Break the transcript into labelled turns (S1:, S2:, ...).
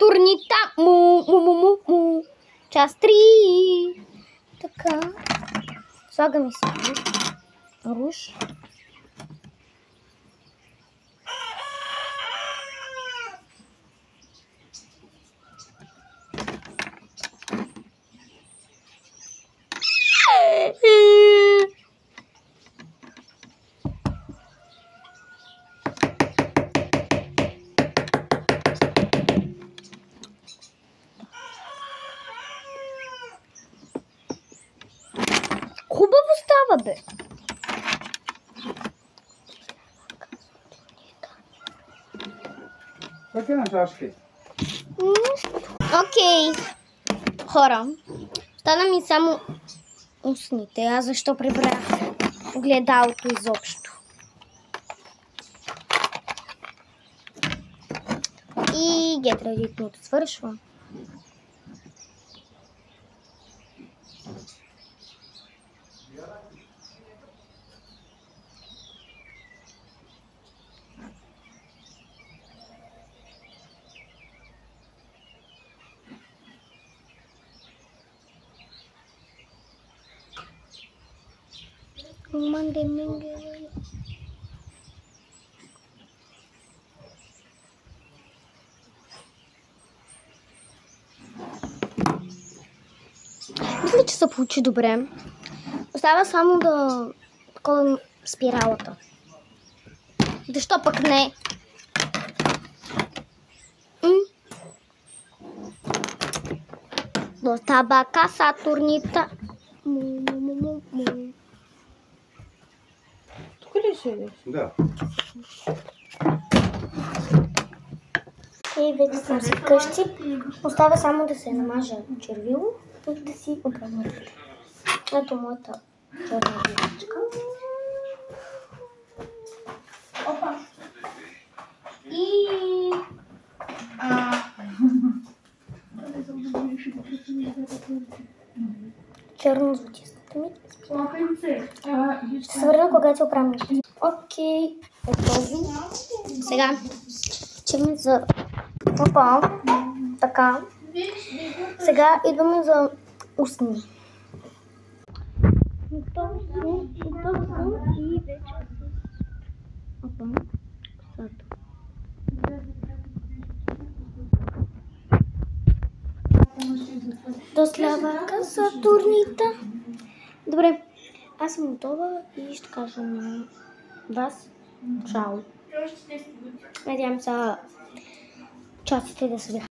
S1: Сатурнита. Му. Част 3. Така. Слагаме си руж. Хубаво става, бе.
S2: Как е на чашки?
S1: Окей. Хора, стана ми само устните. Аз защо прибрах гледалото изобщо? И гетредитното свършва. Мисля, че се получи добре. Остава само да такова спиралата. Защо пък не? До табака Сатурнита.
S3: Тук ли седиш?
S2: Да.
S1: И вече съм си вкъщи. Остава само да се намажа червило и да си оправя ръката. Ето моята черна виличка. Опа! И... черно-златистата ми. Ще се върна, когато се оправим. Окей, готови. Сега чекаме за... Опа, така. Сега идваме за устни. Готова съм и вече с... Опа, косата. До славака Сатурнита. Добре, аз съм готова и ще кажа на вас чао. Надявам се частите да са ви